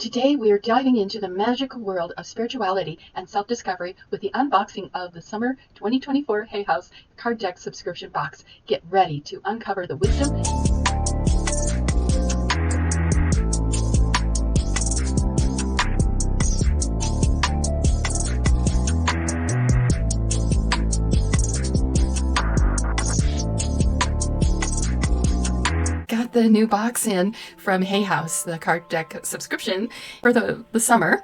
Today we are diving into the magical world of spirituality and self-discovery with the unboxing of the Summer 2024 Hay House card deck subscription box. Get ready to uncover the wisdom. Got the new box in from Hay House, the card deck subscription for the summer.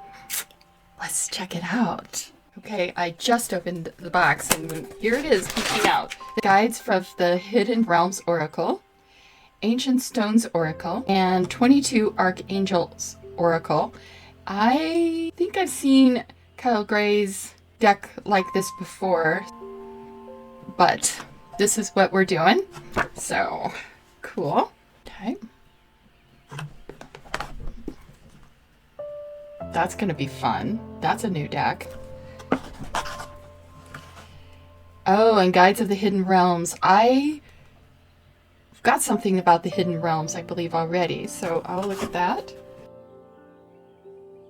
Let's check it out. Okay, I just opened the box and here it is peeking out. The guides from the Hidden Realms Oracle, Ancient Stones Oracle, and 22 Archangels Oracle. I think I've seen Kyle Gray's deck like this before, but this is what we're doing. So cool. Okay. That's going to be fun. That's a new deck. Oh, and Guides of the Hidden Realms. I've got something about the Hidden Realms, I believe, already. So I'll look at that.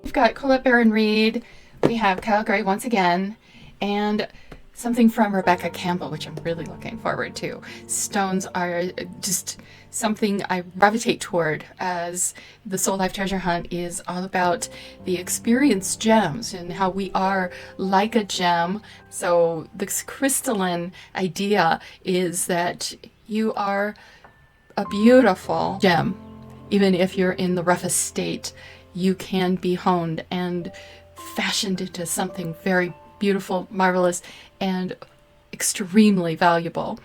We've got Colette and Reid. We have Kyle Gray once again. And something from Rebecca Campbell, which I'm really looking forward to. Stones are just something I gravitate toward, as the Soul Life Treasure Hunt is all about the experienced gems and how we are like a gem. So this crystalline idea is that you are a beautiful gem. Even if you're in the roughest state, you can be honed and fashioned into something very beautiful, marvelous, and extremely valuable.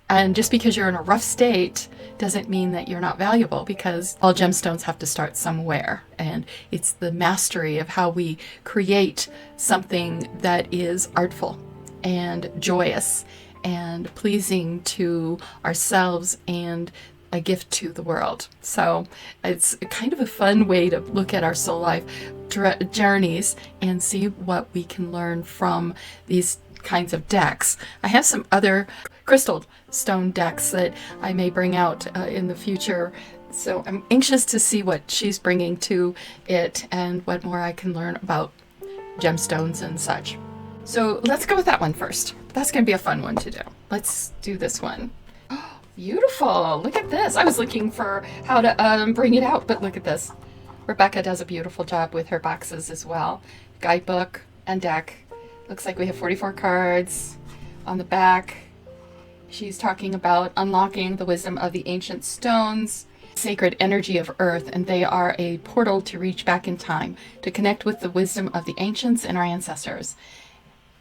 And just because you're in a rough state doesn't mean that you're not valuable, because all gemstones have to start somewhere. And it's the mastery of how we create something that is artful and joyous and pleasing to ourselves and a gift to the world. So it's kind of a fun way to look at our soul life journeys and see what we can learn from these kinds of decks. I have some other crystal stone decks that I may bring out in the future. So I'm anxious to see what she's bringing to it and what more I can learn about gemstones and such. So let's go with that one first. That's going to be a fun one to do. Let's do this one. Beautiful. Look at this. I was looking for how to bring it out, but look at this. Rebecca does a beautiful job with her boxes as well. Guidebook and deck. Looks like we have 44 cards on the back. She's talking about unlocking the wisdom of the ancient stones, sacred energy of earth, and they are a portal to reach back in time, to connect with the wisdom of the ancients and our ancestors.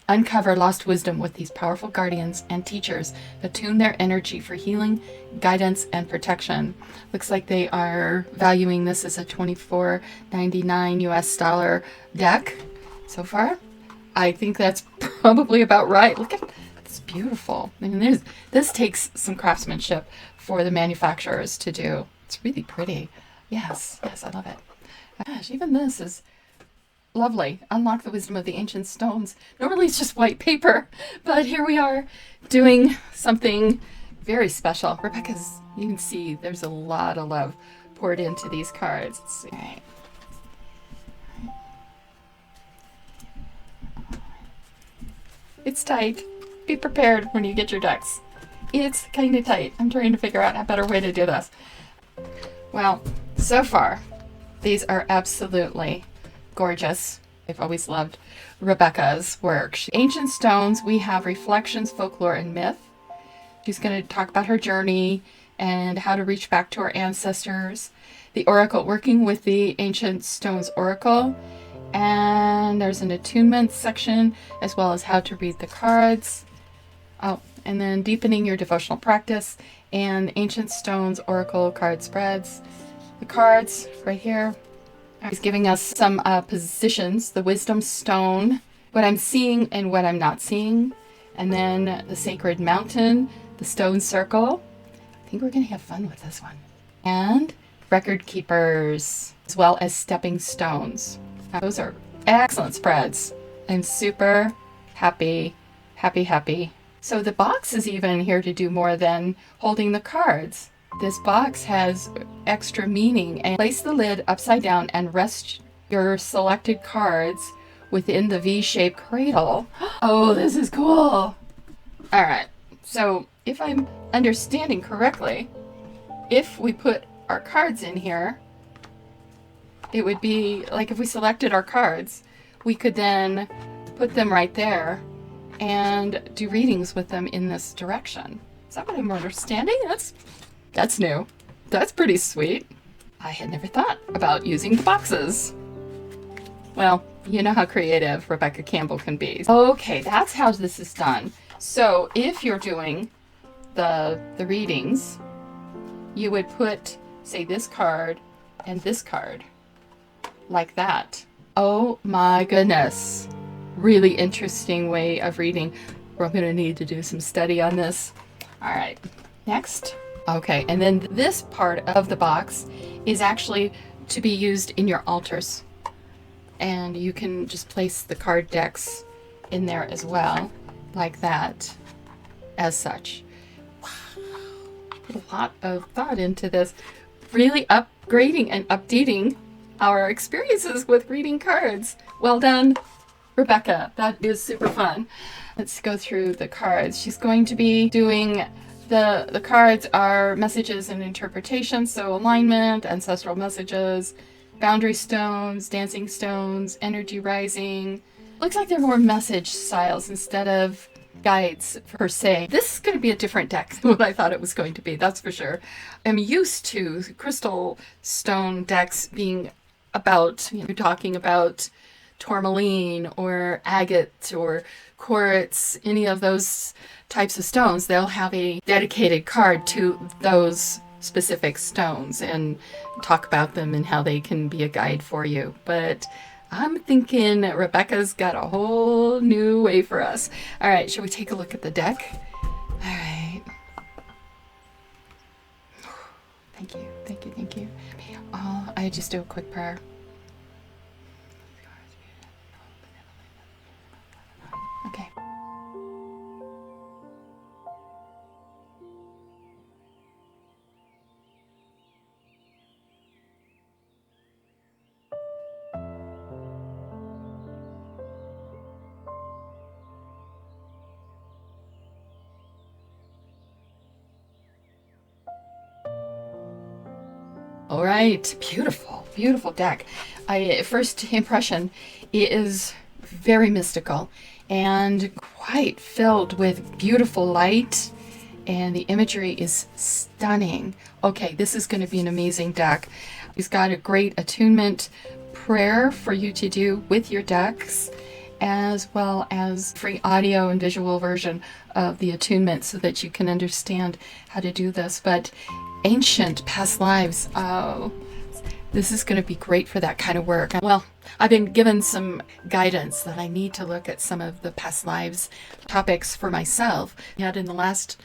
Uncover lost wisdom with these powerful guardians and teachers. Attune their energy for healing, guidance, and protection. Looks like they are valuing this as a $24.99 US dollar deck so far. I think that's probably about right. Look at it's beautiful. I mean, this takes some craftsmanship for the manufacturers to do. It's really pretty. Yes, I love it. Gosh, even this is lovely. Unlock the wisdom of the ancient stones. Normally it's just white paper, but here we are doing something very special. Rebecca's, you can see there's a lot of love poured into these cards. Let's see. All right. It's tight. Be prepared when you get your decks. It's kind of tight. I'm trying to figure out a better way to do this. Well, so far, these are absolutely gorgeous. I've always loved Rebecca's work. Ancient Stones, we have Reflections, Folklore, and Myth. She's going to talk about her journey and how to reach back to our ancestors. The Oracle, working with the Ancient Stones Oracle. And there's an attunement section, as well as how to read the cards. Oh, and then deepening your devotional practice and Ancient Stones Oracle card spreads. The cards right here. He's giving us some positions, the Wisdom Stone, what I'm seeing and what I'm not seeing, and then the Sacred Mountain, the Stone Circle. I think we're going to have fun with this one. And Record Keepers, as well as Stepping Stones. Those are excellent spreads. I'm super happy. So the box is even here to do more than holding the cards. This box has extra meaning. And place the lid upside down and rest your selected cards within the V-shaped cradle. Oh, this is cool. All right, so if I'm understanding correctly, if we put our cards in here, it would be like if we selected our cards, we could then put them right there and do readings with them in this direction. Is that what I'm understanding? That's new. That's pretty sweet. I had never thought about using the boxes. Well, you know how creative Rebecca Campbell can be. Okay, that's how this is done. So if you're doing the readings, you would put, say, this card and this card like that. Oh my goodness. Really interesting way of reading. We're going to need to do some study on this. All right, next. Okay, and then this part of the box is actually to be used in your altars. And you can just place the card decks in there as well, like that, as such. Wow, put a lot of thought into this. Really upgrading and updating our experiences with reading cards. Well done, Rebecca. That is super fun. Let's go through the cards. She's going to be doing the cards are messages and interpretation, so alignment, ancestral messages, boundary stones, dancing stones, energy rising. Looks like they're more message styles instead of guides per se. This is going to be a different deck than what I thought it was going to be, that's for sure. I'm used to crystal stone decks being about, you're talking about tourmaline or agate or quartz, any of those types of stones. They'll have a dedicated card to those specific stones and talk about them and how they can be a guide for you. But I'm thinking Rebecca's got a whole new way for us. All right, shall we take a look at the deck? All right. Thank you, thank you, thank you. I just do a quick prayer. Okay. All right, beautiful, beautiful deck. First impression, it is very mystical and quite filled with beautiful light, and the imagery is stunning. Okay, this is going to be an amazing deck. He's got a great attunement prayer for you to do with your decks, as well as free audio and visual version of the attunement so that you can understand how to do this. But ancient past lives, oh, this is going to be great for that kind of work. Well, I've been given some guidance that I need to look at some of the past lives topics for myself. I had in the last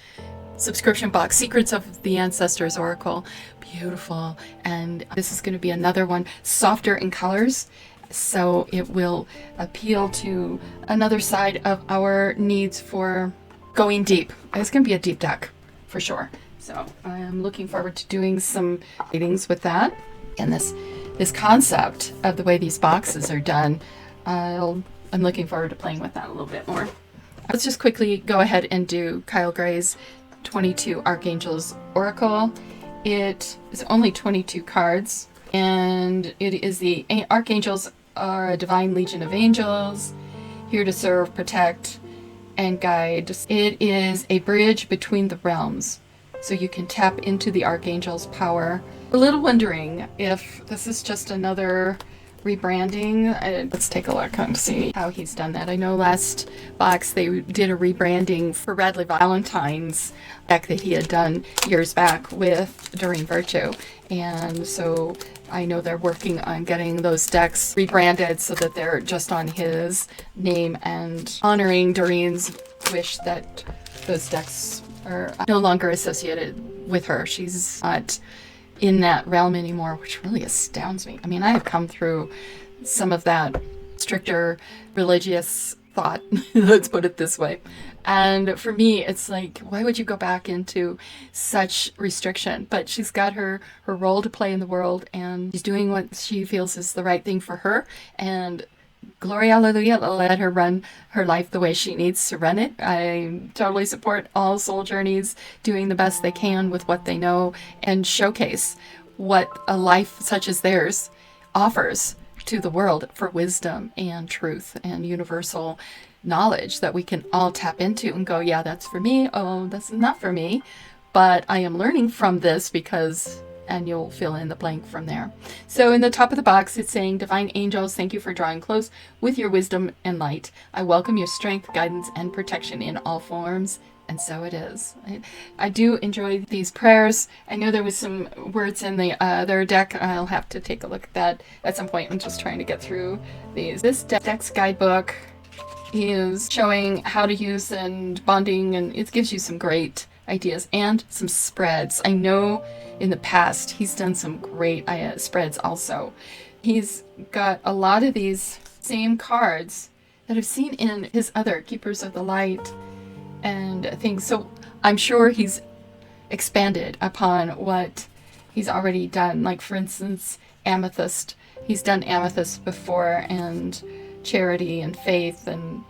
subscription box, Secrets of the Ancestors Oracle. Beautiful. And this is going to be another one, softer in colors, so it will appeal to another side of our needs for going deep. It's going to be a deep deck for sure. So I'm looking forward to doing some readings with that. And this concept of the way these boxes are done, I'm looking forward to playing with that a little bit more. Let's just quickly go ahead and do Kyle Gray's 22 Archangels Oracle. It is only 22 cards, and it is the Archangels are a divine legion of angels, here to serve, protect, and guide. It is a bridge between the realms, so you can tap into the Archangel's power. A little wondering if this is just another rebranding. Let's take a look and see how he's done that. I know last box they did a rebranding for Radley Valentine's deck that he had done years back with Doreen Virtue, and so I know they're working on getting those decks rebranded so that they're just on his name and honoring Doreen's wish that those decks are no longer associated with her. She's not in that realm anymore, which really astounds me. I mean, I have come through some of that stricter religious thought. Let's put it this way. And for me, it's like, why would you go back into such restriction? But she's got her role to play in the world, and she's doing what she feels is the right thing for her. And glory, hallelujah, let her run her life the way she needs to run it. I totally support all soul journeys doing the best they can with what they know and showcase what a life such as theirs offers to the world for wisdom and truth and universal knowledge that we can all tap into and go, yeah, that's for me. Oh, that's not for me. But I am learning from this because, and you'll fill in the blank from there. So in the top of the box, it's saying, Divine Angels, thank you for drawing close with your wisdom and light. I welcome your strength, guidance, and protection in all forms. And so it is. I do enjoy these prayers. I know there was some words in the other deck. I'll have to take a look at that at some point. I'm just trying to get through these. This deck's guidebook is showing how to use and bonding, and it gives you some great ideas and some spreads. I know in the past he's done some great spreads also. He's got a lot of these same cards that I've seen in his other Keepers of the Light and things. So I'm sure he's expanded upon what he's already done. Like, for instance, Amethyst. He's done Amethyst before, and Charity and Faith and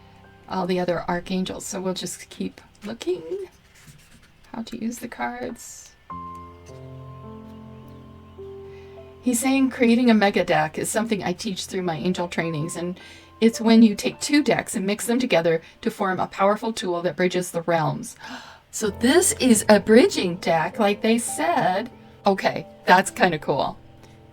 all the other archangels. So we'll just keep looking how to use the cards. He's saying creating a mega deck is something I teach through my angel trainings, and it's when you take two decks and mix them together to form a powerful tool that bridges the realms. So this is a bridging deck, like they said. Okay, that's kind of cool.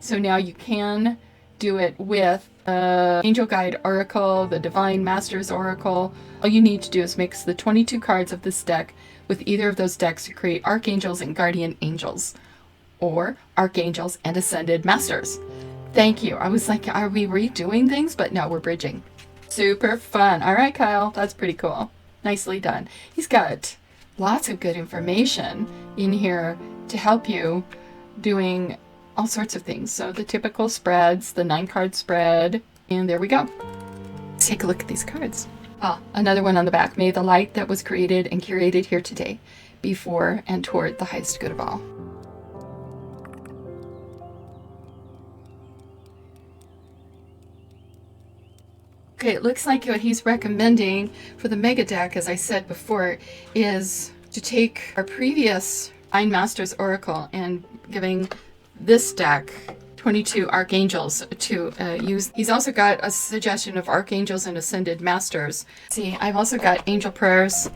So now you can do it with Angel Guide Oracle, the Divine Masters Oracle. All you need to do is mix the 22 cards of this deck with either of those decks to create Archangels and Guardian Angels, or Archangels and Ascended Masters. Thank you. I was like, are we redoing things? But no, we're bridging. Super fun. All right, Kyle. That's pretty cool. Nicely done. He's got lots of good information in here to help you doing all sorts of things. So the typical spreads, the 9-card spread, and there we go. Let's take a look at these cards. Ah, another one on the back. May the light that was created and curated here today be for and toward the highest good of all. Okay, it looks like what he's recommending for the mega deck, as I said before, is to take our previous Divine Masters Oracle and giving this deck 22 Archangels to use. He's also got a suggestion of Archangels and Ascended Masters. See, I've also got Angel Prayers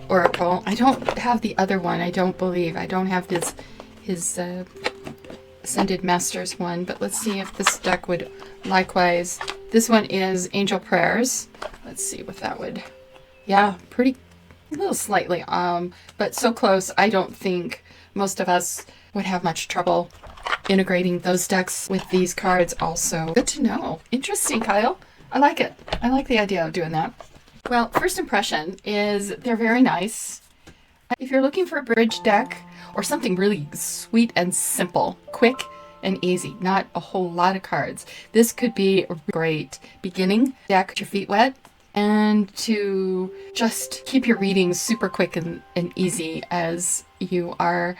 Oracle. I don't have the other one, I don't believe. I don't have his Ascended Masters one, but let's see if this deck would likewise. This one is Angel Prayers. Let's see what that would. Yeah, pretty, a little slightly, but so close. I don't think most of us would have much trouble integrating those decks with these cards also. Good to know. Interesting, Kyle. I like it. I like the idea of doing that. Well, first impression is they're very nice. If you're looking for a bridge deck or something really sweet and simple, quick and easy, not a whole lot of cards, this could be a great beginning deck. Get your feet wet and to just keep your readings super quick and easy as you are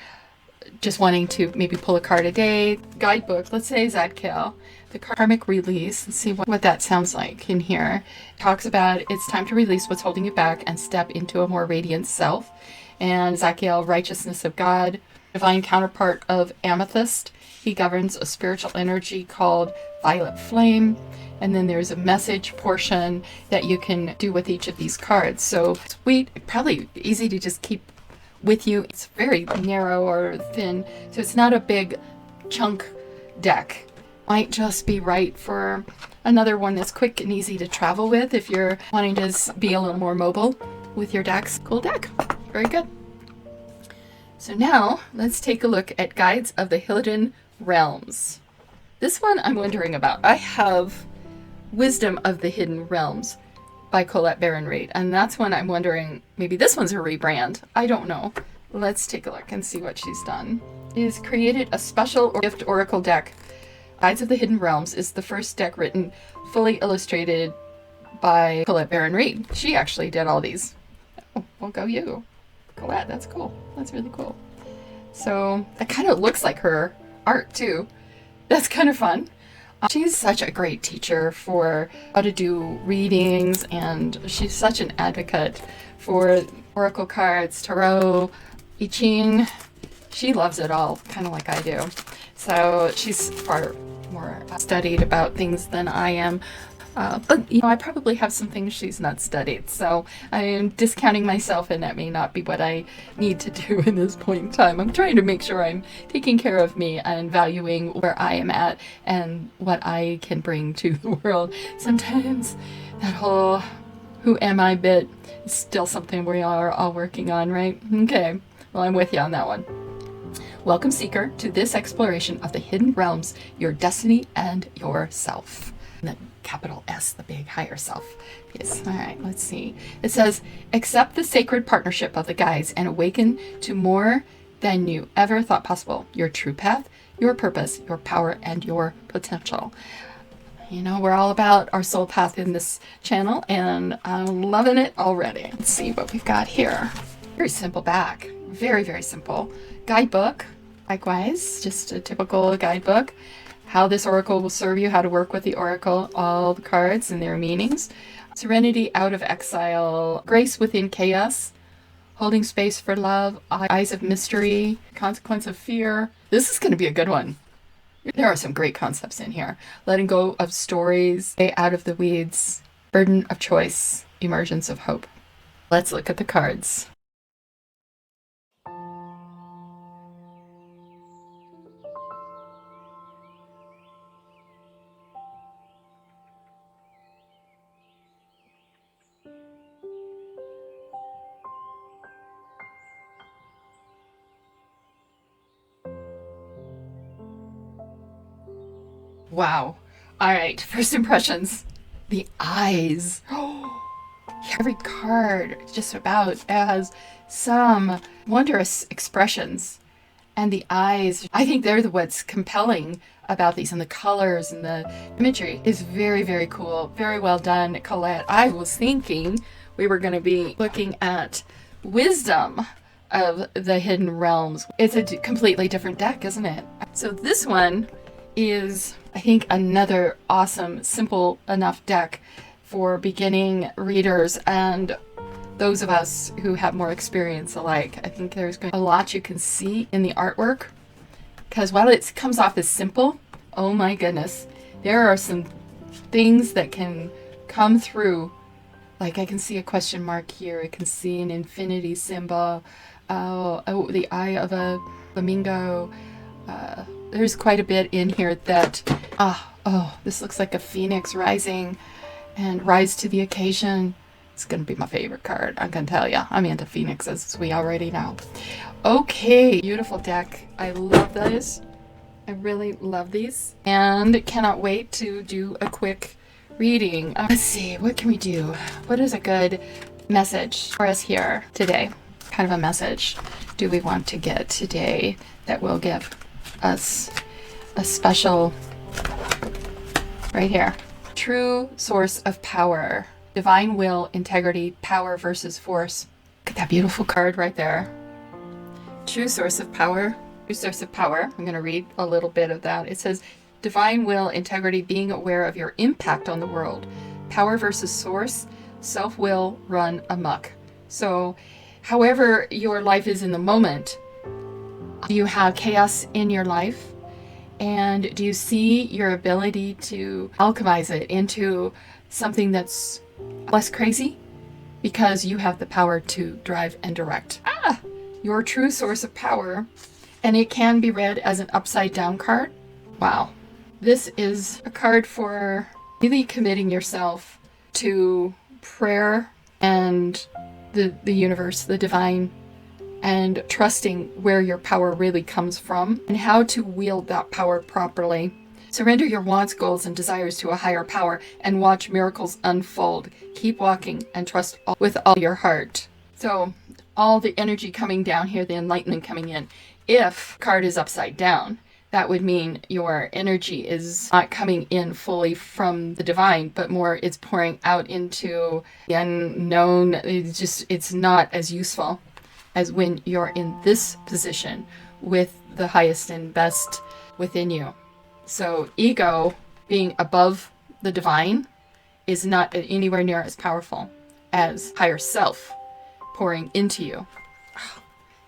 just wanting to maybe pull a card a day. Guidebook, let's say Zadkiel, the karmic release. Let's see what that sounds like in here. It talks about it's time to release what's holding you back and step into a more radiant self. And Zadkiel, righteousness of God, divine counterpart of Amethyst. He governs a spiritual energy called Violet Flame. And then there's a message portion that you can do with each of these cards. So sweet, probably easy to just keep with you. It's very narrow or thin, so it's not a big chunk deck. Might just be right for another one that's quick and easy to travel with if you're wanting to be a little more mobile with your decks. Cool deck. Very good. So now let's take a look at Guides of the Hidden Realms. This one I'm wondering about. I have Wisdom of the Hidden Realms by Colette Reid, and that's one I'm wondering, maybe this one's a rebrand. I don't know. Let's take a look and see what she's done. She's created a special gift oracle deck. Guides of the Hidden Realms is the first deck written, fully illustrated by Colette Reid. She actually did all these. Oh, well, go you. Colette, that's cool. That's really cool. So that kind of looks like her art too. That's kind of fun. She's such a great teacher for how to do readings, and she's such an advocate for oracle cards, tarot, I Ching. She loves it all, kind of like I do. So she's far more studied about things than I am. But, you know, I probably have some things she's not studied. So I am discounting myself, and that may not be what I need to do in this point in time. I'm trying to make sure I'm taking care of me and valuing where I am at and what I can bring to the world. Sometimes that whole who am I bit is still something we are all working on, right? Okay, well, I'm with you on that one. Welcome, Seeker, to this exploration of the hidden realms, your destiny, and yourself. The capital S, the big higher self. Yes. All right, let's see. It says, accept the sacred partnership of the guides and awaken to more than you ever thought possible. Your true path, your purpose, your power, and your potential. You know, we're all about our soul path in this channel, and I'm loving it already. Let's see what we've got here. Very simple back. Very, very simple. Guidebook. Likewise, just a typical guidebook. How this oracle will serve you, how to work with the oracle, all the cards and their meanings. Serenity out of exile, grace within chaos, holding space for love, eyes of mystery, consequence of fear. This is going to be a good one. There are some great concepts in here. Letting go of stories, stay out of the weeds, burden of choice, emergence of hope. Let's look at the cards. Wow. All right. First impressions. The eyes. Every card just about has some wondrous expressions. And the eyes, I think they're what's compelling about these. And the colors and the imagery is very, very cool. Very well done, Colette. I was thinking we were going to be looking at wisdom of the hidden realms. It's a completely different deck, isn't it? So this one is, I think, another awesome, simple enough deck for beginning readers and those of us who have more experience alike. I think there's a lot you can see in the artwork, because while it comes off as simple, oh my goodness, there are some things that can come through. Like I can see a question mark here. I can see an infinity symbol. Oh, the eye of a flamingo. There's quite a bit in here that, this looks like a phoenix rising and rise to the occasion. It's going to be my favorite card. I can tell you. I'm into phoenixes, as we already know. Okay, beautiful deck. I love those. I really love these. And cannot wait to do a quick reading. Let's see, what can we do? What is a good message for us here today? Kind of a message do we want to get today that will give us a special, right here, true source of power, divine will, integrity, power versus force. Look at that beautiful card right there. True source of power. True source of power. I'm going to read a little bit of that. It says, divine will, integrity, being aware of your impact on the world. Power versus source, self-will run amok. So however your life is in the moment, do you have chaos in your life? And do you see your ability to alchemize it into something that's less crazy? Because you have the power to drive and direct. Your true source of power. And it can be read as an upside down card. Wow. This is a card for really committing yourself to prayer and the universe, the divine, and trusting where your power really comes from and how to wield that power properly. Surrender your wants, goals, and desires to a higher power and watch miracles unfold. Keep walking and trust with all your heart. So all the energy coming down here, the enlightenment coming in. If card is upside down, that would mean your energy is not coming in fully from the divine, but more it's pouring out into the unknown. It's not as useful as when you're in this position with the highest and best within you. So ego being above the divine is not anywhere near as powerful as higher self pouring into you.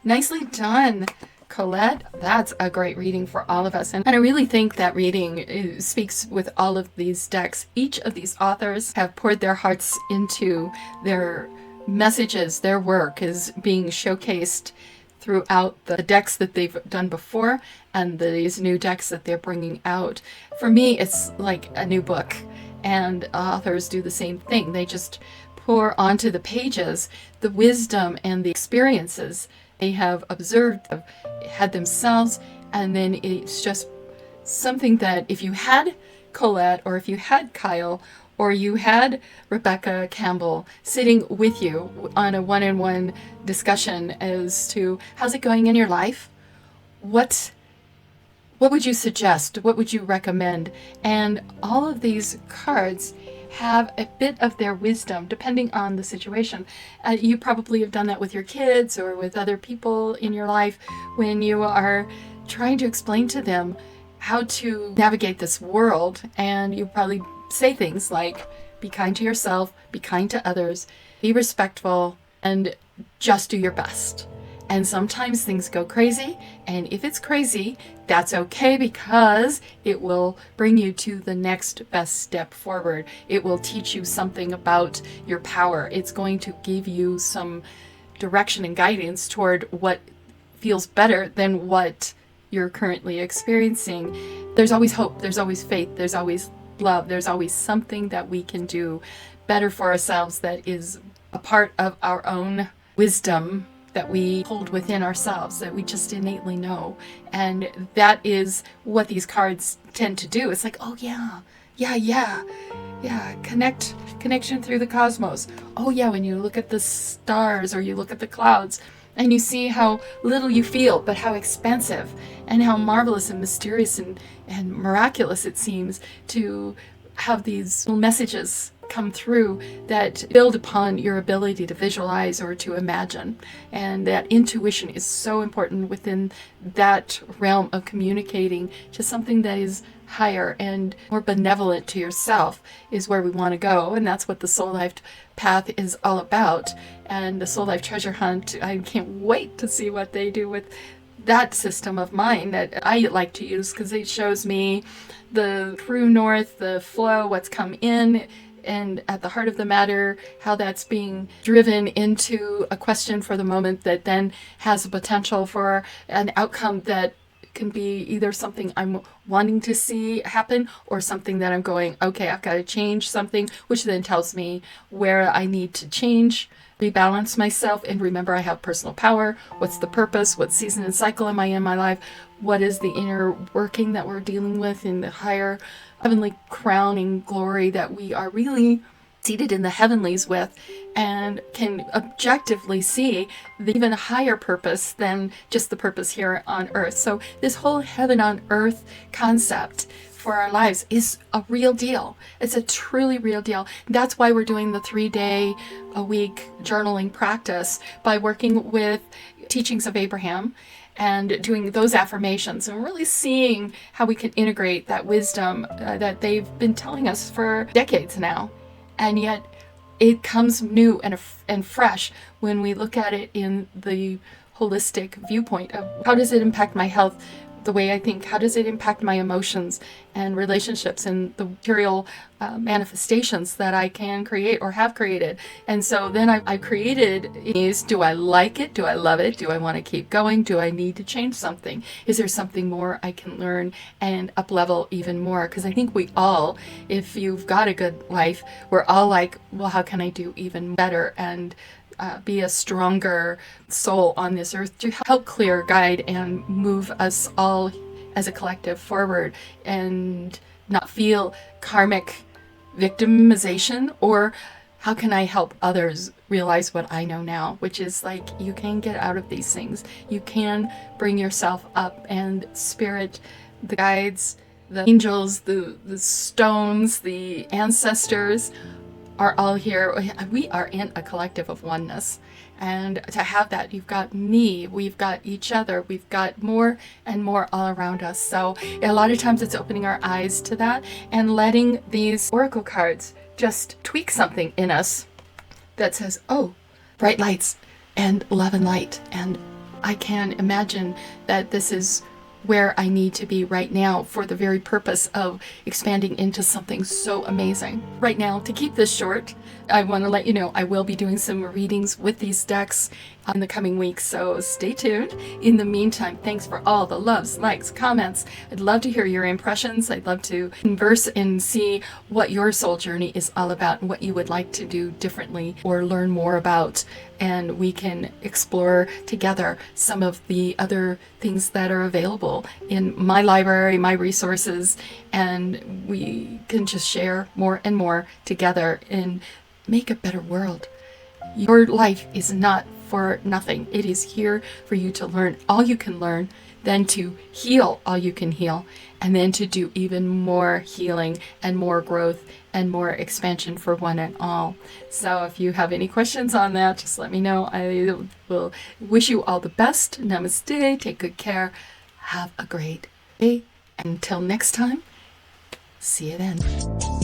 Nicely done, Colette. That's a great reading for all of us. And I really think that reading speaks with all of these decks. Each of these authors have poured their hearts into their messages. Their work is being showcased throughout the decks that they've done before and these new decks that they're bringing out. For me, it's like a new book, and authors do the same thing. They just pour onto the pages the wisdom and the experiences they have observed, have had themselves, and then it's just something that if you had Colette, or if you had Kyle, or you had Rebecca Campbell sitting with you on a one-on-one discussion as to how's it going in your life, what would you suggest? What would you recommend? And all of these cards have a bit of their wisdom depending on the situation. You probably have done that with your kids or with other people in your life when you are trying to explain to them how to navigate this world, and you probably say things like, be kind to yourself, be kind to others, be respectful, and just do your best. And sometimes things go crazy, and if it's crazy, that's okay, because it will bring you to the next best step forward. It will teach you something about your power. It's going to give you some direction and guidance toward what feels better than what you're currently experiencing. There's always hope, there's always faith, there's always love, there's always something that we can do better for ourselves that is a part of our own wisdom that we hold within ourselves, that we just innately know. And that is what these cards tend to do. It's like, oh yeah, connection through the cosmos. Oh yeah, when you look at the stars or you look at the clouds and you see how little you feel, but how expansive and how marvelous and mysterious and miraculous it seems to have these little messages come through that build upon your ability to visualize or to imagine. And that intuition is so important within that realm of communicating to something that is higher and more benevolent to yourself is where we want to go. And that's what the Soul Life path is all about. And the Soul Life treasure hunt, I can't wait to see what they do with that system of mine that I like to use, because it shows me the true north, the flow, what's come in, and at the heart of the matter, how that's being driven into a question for the moment that then has a potential for an outcome that can be either something I'm wanting to see happen or something that I'm going, okay, I've got to change something, which then tells me where I need to change, rebalance myself, and remember I have personal power. What's the purpose? What season and cycle am I in my life? What is the inner working that we're dealing with in the higher heavenly crowning glory that we are really seated in the heavenlies with, and can objectively see the even higher purpose than just the purpose here on earth. So this whole heaven on earth concept for our lives is a real deal. It's a truly real deal. That's why we're doing the 3-day-a-week journaling practice, by working with teachings of Abraham and doing those affirmations and really seeing how we can integrate that wisdom that they've been telling us for decades now. And yet it comes new and fresh when we look at it in the holistic viewpoint of how does it impact my health, the way I think, how does it impact my emotions and relationships and the material manifestations that I can create or have created. And so then I created these. Do I like it? Do I love it? Do I want to keep going? Do I need to change something? Is there something more I can learn and up level even more? Because I think we all, if you've got a good life, we're all like, well, how can I do even better and be a stronger soul on this earth to help clear, guide, and move us all as a collective forward, and not feel karmic victimization? Or how can I help others realize what I know now, which is like, you can get out of these things. You can bring yourself up, and spirit the guides, the angels, the stones, the ancestors are all here. We are in a collective of oneness. And to have that, you've got me, we've got each other, we've got more and more all around us. So a lot of times it's opening our eyes to that and letting these oracle cards just tweak something in us that says, oh, bright lights and love and light. And I can imagine that this is where I need to be right now for the very purpose of expanding into something so amazing. Right now, to keep this short, I want to let you know I will be doing some readings with these decks in the coming weeks, so stay tuned. In the meantime, thanks for all the loves, likes, comments. I'd love to hear your impressions. I'd love to converse and see what your soul journey is all about and what you would like to do differently or learn more about. And we can explore together some of the other things that are available in my library, my resources, and we can just share more and more together and make a better world. Your life is not for nothing. It is here for you to learn all you can learn, then to heal all you can heal, and then to do even more healing and more growth and more expansion for one and all. So if you have any questions on that, just let me know. I will wish you all the best. Namaste. Take good care. Have a great day. Until next time, see you then.